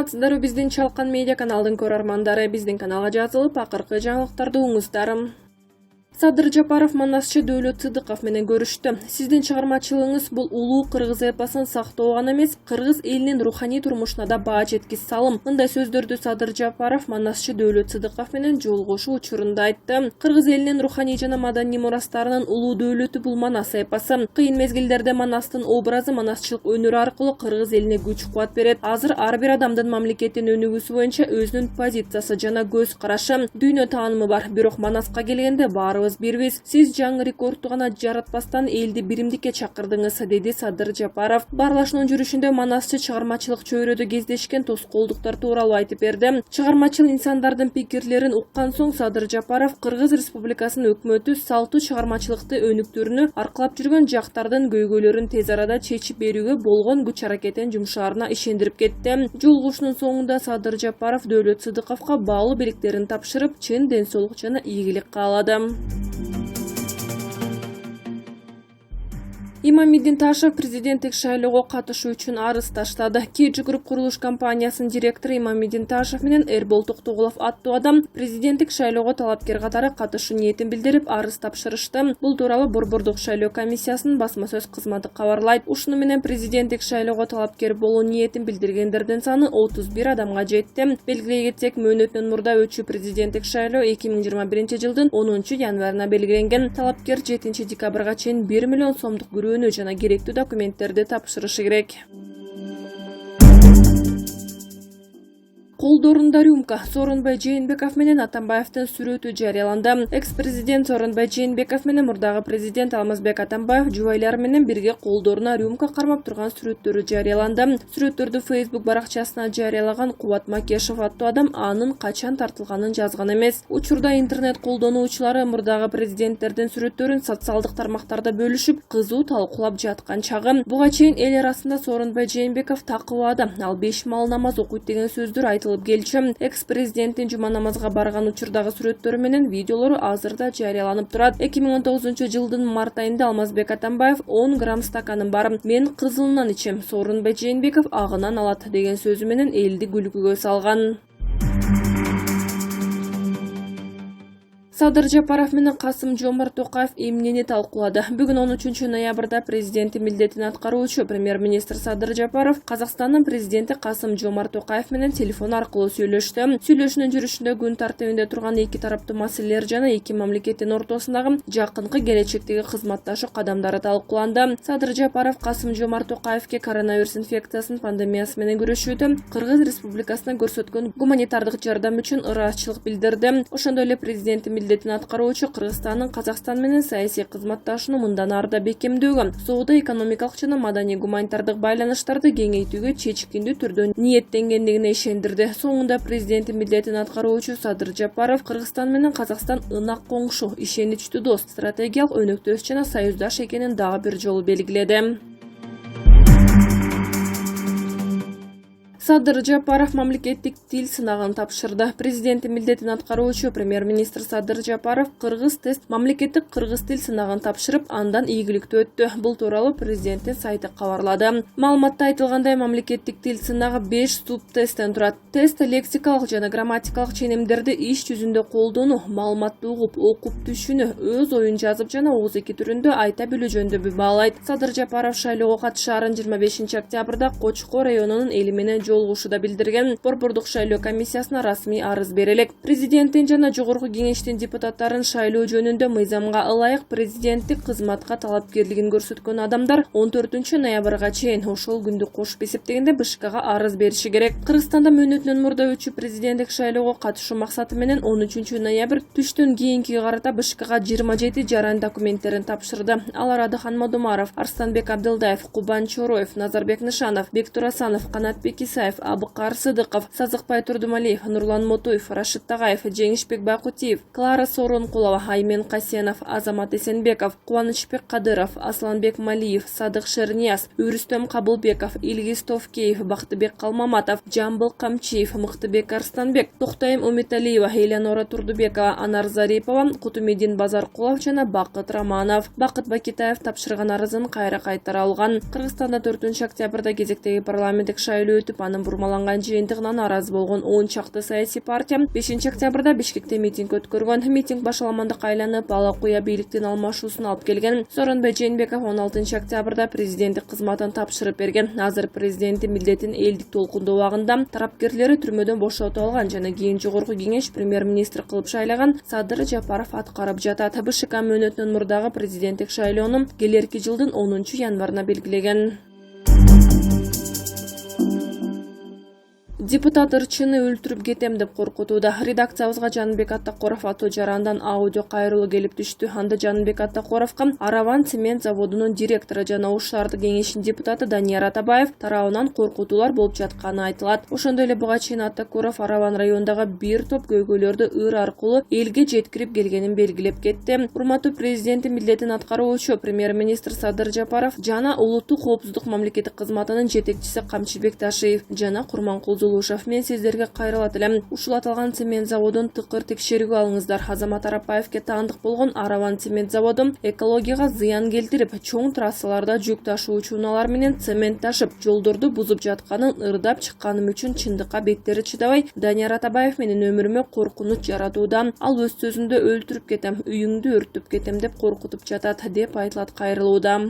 Саламатсыздарбы биздин Чалкан медиа каналдын көрөрмандары, биздин каналга жазылып, акыркы жаңылыктарды уңуздар. Садыр Жапаров Манасчы Дөөлөт Сыдыков менен көрүштү. Сиздин чыгармачылыгыңыз бул улуу кыргыз эпосун сактоо гана эмес, кыргыз элинин руханий турмушуна да баа жеткис салым. Мындай сөздөрдү Садыр Жапаров Манасчы Дөөлөт Сыдыков менен жолугушуу учурунда айтты. Кыргыз элинин руханий жана маданий мурастарынын улуу дөөлөтү бул Манас эпосу. Кыйын мезгилдерде Манастын образы, манасчылык өнөрү аркылуу кыргыз элине күч кубат берет. Азыр ар бир адамдын мамлекеттин өнүгүүсү боюнча өзүнүн позициясы жана көз карашы, дүйнө таанымы бар. Бирок Манаска келгенде баарыбыз бирбиз. Сиз жаңы рекордту гана жаратпастан элди биримдикке чакырдыңыз, деди Садыр Жапаров. Барлашуунун жүрүшүндө Манасчы чыгармачылык чөйрөдө кездешкен тоскоолдуктар тууралуу айтып берди. Чыгармачыл инсандардын пикирлерин уккан соң Садыр Жапаров Кыргыз Республикасынын өкмөтү салтуу чыгармачылыкты өнүктүүрүнү аркылап жүргөн жактардын көйгөйлөрүн тез арада чечип берүүгө болгон күч аракетин жумшаарына ишендирип кетти. Жолугушуунун соңунда Садыр Жапаров Дөөлөт Сыдыковго баалуу белектерин тапшырып, чын ден соолук жана ийгилик каалады. Имамиддин Ташев президенттик шайлоого катышуу үчүн арыз таштады. KG Group курулуш компаниясынын директору Имамиддин Ташев менен Эрбол Токтогулов аттуу адам президенттик шайлоого талапкер катары катышуу ниетин билдирип, арыз тапшырышты. Бул тууралуу Борбордук шайлоо комиссиясынын басма сөз кызматы кабарлайт. Ушуну менен президенттик шайлоого талапкер болуу ниетин билдиргендердин саны 31 адамга жетти. Белгилей кетсек, мөөнөтүнөн мурда өтчү президенттик шайлоо 2021 жылдын 10 январына белгиленген. Талапкер 7 декабрга чейин 1 миллион сомдук күрөөнү жана керектүү документтерди тапшырышы керек. Колдорунда рюмка. Сооронбай Жээнбеков менен Атамбаевдин сүрөтү жарыяланды. Экс-президент Сооронбай Жээнбеков менен мурдагы президент Алмазбек Атамбаев жубайлары менен бирге колдоруна рюмка кармап турган сүрөттөрү жарыяланды. Сүрөттөрдү Facebook баракчасына жарыялаган Кубат Макешов аттуу адам анын качан тартылганын жазган эмес. Учурда интернет колдонуучулары мурдагы президенттердин сүрөттөрүн социалдык тармактарда бөлүшүп, кызуу талкуулап жаткан чагы. Буга чейин эл арасында Сооронбай Жээнбеков такыбада, ал 5 мал намаз окуйт деген сөздөр айтылып келчү. Экс-президенттин жума намазга барган учурдагы сүрөттөрү менен видеолору азырда жарыяланып турат. 2019 жылдын март айында Алмазбек Атамбаев 10 грамм стаканым бар, мен кызылынан ичем, Сооронбай Жээнбеков агынан алат деген сөзү менен элди күлкүгө салган. Садыр Жапаров менен Касым-Жомарт Токаев эмнени талкуулады. Бүгүн 13 ноябрда президенттин милдетин аткаруучу премьер-министр Садыр Жапаров Казакстандын президенти Касым-Жомарт Токаев менен телефон аркылуу сүйлөштү. Сүйлөшүүнүн жүрүшүндө күн тартибинде турган эки тараптуу маселелер жана эки мамлекеттин ортосундагы жакынкы келечектеги кызматташуу кадамдары талкууланды. Садыр Жапаров Касым-Жомарт Токаевке коронавирус инфекциясынын пандемиясы менен күрөшүүдө Кыргыз Республикасына көрсөткөн гуманитардык жардам үчүн ыраазычылык билдирди. Ошондой эле президенттин милдетин аткаруучу Кыргызстандын Казакстан менен саясий кызматташууну мындан ары да бекемдөөгө, соода-экономикалык жана маданий гуманитардык байланыштарды кеңейтүүгө чечкиндүү түрдө ниеттенгендигине ишендирди. Соңунда президенттин милдетин аткаруучу Садыр Жапаров Кыргызстан менен Казакстан ынак коңшу, ишеничтүү дос, стратегиялык өнөктөш жана союздаш экенин дагы бир жолу белгиледи. Садыр Жапаров мамлекеттик тил сынагын тапшырды. Президенттин милдетин аткаруучу премьер-министр Садыр Жапаров мамлекеттик кыргыз тил сынагын тапшырып, андан ийгиликтүү өттү. Бул тууралуу президенттин сайты кабарлады. Маалыматта айтылгандай, мамлекеттик тил сынагы 5 субтесттен турат. Тест лексикалык жана грамматикалык ченемдерди иш жүзүндө колдонуу, маалыматты угуп, окуп түшүнүү, өз оюн жазып жана оозеки түрүндө айта билүү жөнүндө баалайт. Садыр Жапаров шайлоого катышаарын 25 октябрда Кочкор районунун эли менен жолугушууда билдирген. Борбордук шайлоо комиссиясына расмий арыз берелек. Президенттин жана жогорку кеңештин депутаттарын шайлоо жөнүндө мыйзамга ылайык президенттик кызматка талапкерлигин көрсөткөн адамдар 14 ноябрга чейин, ошол күндү кошуп эсептегенде, БШКга арыз бериши керек. Кыргызстанда мөөнөтүнөн мурда өтчү президенттик шайлоого катышуу максаты менен 13 ноябрь түштөн кийинки карата БШКга 27 жаран документтерин тапшырды. Алар Адыхан Мадумаров, Арстанбек Абдылдаев, Кубан Чороев, Назарбек Нышанов, Бектур Асанов, Канатбек Исаев, Абыкар Сыдыков, Сазыкбай Турдумалиев, Нурлан Мотуев, Рашид Тагаев, Жеңишбек Байкутиев, Клара Соронкулова, Аймен Касенов, Азамат Эсенбеков, Кубанычбек Кадыров, Асланбек Малиев, Садык Шернияз, Үрүстөм Кабылбеков, Илгиз Товкеев, Бактыбек Калмаматов, Жамбыл Камчиев, Мыктыбек Арстанбек, Токтайым Умиталиева, Элеонора Турдубекова, Анар Зарипова, Кутумидин Базаркулов жана Бакыт Романов. Бакыт Бакитаев тапшырган арызын кайра кайтара алган. Кыргызстанда 4 октябрда кезектеги парламенттик шайлоо өтүп, тапшырганын бурмаланган жыйынтыгына нааразы болгон 10 чакты саясий партия 5 октябрда Бишкекте митинг өткөргөн. Митинг башаламандыкка айланып, бала куя бийликтин алмашуусун алып келген. Сооронбай Жээнбеков 16 октябрда президенттик кызматын тапшырып берген. Азыр президенттин милдетин элдик толкундоо убагында тарапкерлери түрмөдөн бошотуп алган жана кийин жогорку кеңеш премьер-министр кылып шайлаган Садыр Жапаров аткарып жатат. БШК мөөнөтүнүн мурдагы президенттик шайлоону келерки жылдын 10 январына белгилеген. Депутат ырчыны өлтүрүп кетем деп коркутууда. Редакциябызга Жаныбек Аттакоров аттуу жарандан аудио кайрылуу келип түштү. Анда Жаныбек Аттакоровго Араван цемент заводунун директору жана Ушулардын кеңешинин депутаты Данияр Атабаев тарабынан коркутуулар болуп жатканы айтылат. Ошондой эле буга чейин Аттакоров Араван районундагы бир топ көйгөйлөрдү ыр аркылуу элге жеткирип келгенин белгилеп кетти. Урматтуу президенттин милдетин аткаруучу премьер-министр Садыр Жапаров жана улуттук коопсуздук мамлекеттик кызматынын жетекчиси Камчыбек Ташиев жана Курманкул мен сиздерге кайрылат элем. Ушул аталган цемент заводун тыкыр текшерүүгө алыңыздар. Азамат Арапаевге таандык болгон Араван цемент заводу экологияга зыян келтирип, чоң трассаларда жүк ташуучу унаалар менен цемент ташып, жолдорду бузуп жатканын ырдап чыкканым үчүн чындыкка беттери чыдабай, Данияр Атабаев менин өмүрүмө коркунуч жаратууда. Ал өз сөзүндө өлтүрүп кетем, үйүңдү өрттүп кетем деп коркутуп жатат деп айтылат кайрылууда.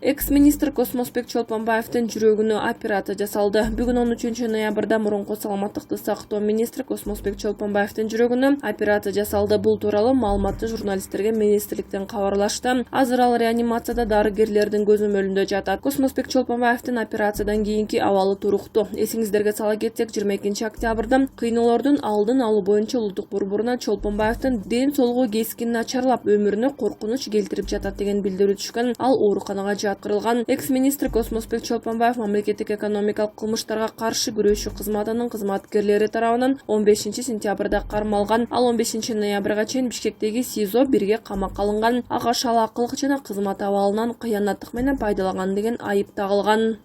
Экс-министр Космосбек Чолпонбаевдин жүрөгүнө операция жасалды. Бүгүн 13 ноябрда мурунку саламаттыкты сактоо министри Космосбек Чолпонбаевдин жүрөгүнө операция жасалды. Бул тууралуу маалыматты журналисттерге министрликтен кабарлашты. Азыр ал реанимацияда дарыгерлердин көзөмөлүндө жатат. Космосбек Чолпонбаевдин операциядан кийинки абалы туруктуу. Эсиңиздерге сала кетсек, 22 октябрда кыйноолордун алдын алуу боюнча улуттук борборуна Чолпонбаевдин ден соолугу кескин начарлап, өмүрүнө коркунуч келтирип жатат деген билдирүү түшкөн. Ал ооруканага жаткырылган. Экс-министр Космосбек Чолпонбаев мамлекеттик экономикалык кылмыштарга каршы күрөшүү кызматынын кызматкерлери тарабынан 15 сентябрда кармалган. Ал 15 ноябрга чейин Бишкектеги СИЗО 1 камакка алынган. Ага шалаакылык жана кызмат абалынан кыянаттык менен пайдалаган деген айып тагылган.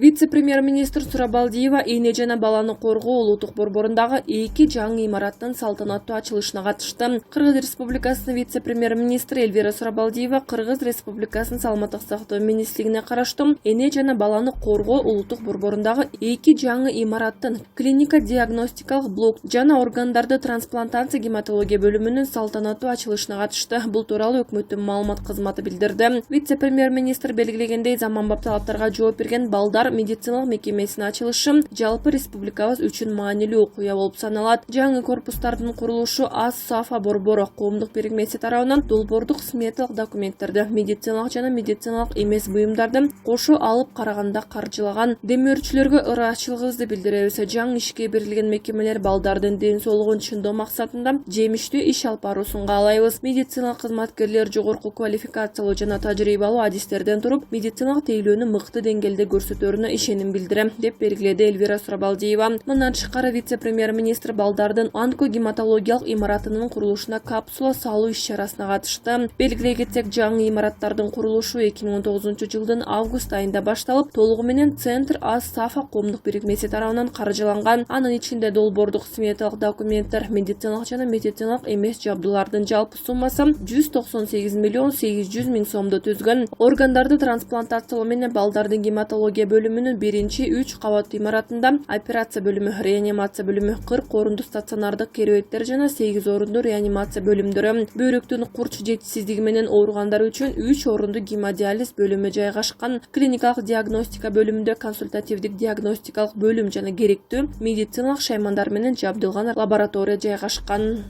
Вице-премьер-министр Сурабалдиева эне жана баланы коргоо улуттук борборундагы 2 жаңы имараттын салтанаттуу ачылышына катышты. Кыргыз Республикасынын вице-премьер-министри Эльвира Сурабалдиева Кыргыз Республикасынын саламаттык сактоо министрлигине караштуу эне жана баланы коргоо улуттук борборундагы 2 жаңы имараттын клиника-диагностикалык блок жана органдарды трансплантация гематология бөлүмүнүн салтанаттуу ачылышына катышты. Бул тууралуу өкмөттүн маалымат кызматы билдирди. Вице-премьер-министр белгилегендей, заманбап талаптарга жооп берген балдар медициналык мекемесинин ачылышы жалпы республикабыз үчүн маанилүү окуя болуп саналат. Жаңы корпустардын курулушу АС-САФА борбору коомдук бирикмеси тарабынан долбоордук сметалык документтерди медициналык жана медициналык эмес буюмдарды кошо алып караганда каржылаган. Демөөрчүлөргө ыраачылыгыбызды билдиребиз. Жаңы ишке берилген мекемелер балдардын ден соолугун чыңдоо максатында жемиштүү иш алып баруусун каалайбыз. Медициналык кызматкерлер жогорку квалификациялуу жана тажрыйбалуу адистерден туруп медициналык тейлөөнү мыкты деңгээлде көрсөтөрүнө ишеним билдирем деп белгиледи Эльвира Сурабалдиева. Мындан тышкары вице-премьер-министр балдардын онкогематологиялык имаратынын курулушуна капсула салуу иш-чарасына катышты. Белгилей кетсек, жаңы имараттардын курулушу 2019 жылдын август айында башталып, толугу менен Центр АС-САФА коомдук бирикмеси тарабынан каржыланган. Анын ичинде долбоордук сметалык документтер, медициналык жана медициналык эмес жабдуулардын жалпы суммасы 198 миллион 800 миң сомду түзгөн. Органдарды трансплантациялоо менен балдардын гематология бөлүмүнүн 1-3 кабаттуу имаратында операция бөлүмү, реанимация бөлүмү, 40 орундуу стационардык керебеттер жана 8 орундуу реанимация бөлүмдөрү, бөйрөктүн курч жетишсиздиги менен ооругандар үчүн 3 орундуу гемодиализ бөлүмү жайгашкан. Клиникалык диагностика бөлүмүндө консультативдик диагностикалык бөлүм жана керектүү медициналык шаймандар менен жабдылган лаборатория жайгашкан.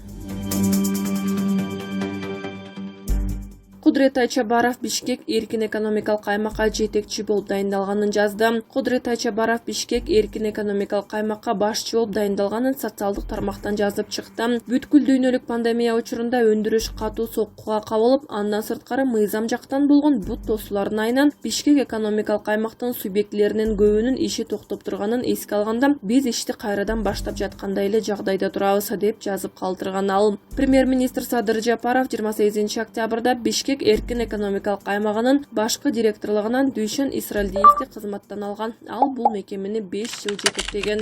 Кудрет Айчабаров Бишкек эркин экономикалык аймакка жетекчи болуп дайындалганын жазды. Кудрет Айчабаров Бишкек эркин экономикалык аймакка башчы болуп дайындалганын социалдык тармактан жазып чыкты. Бүткүл дүйнөлүк пандемия учурунда өндүрүш катуу соккуга кабылып, андан сырткары мыйзам жактан болгон бут тосуулардын айынан Бишкек экономикалык аймактын субъектилеринин көбүнүн иши токтоп турганын эске алганда, биз ишти кайрадан баштап жаткандай эле жагдайда турабыз деп жазып калтырган ал. Премьер-министр Садыр Жапаров 28 октябрда Бишкек эркин экономикалык аймагынын башкы директорлугунан Дүйшөн Исралдиевди кызматтан алган. Ал бул мекемени 5 жыл жетектеген.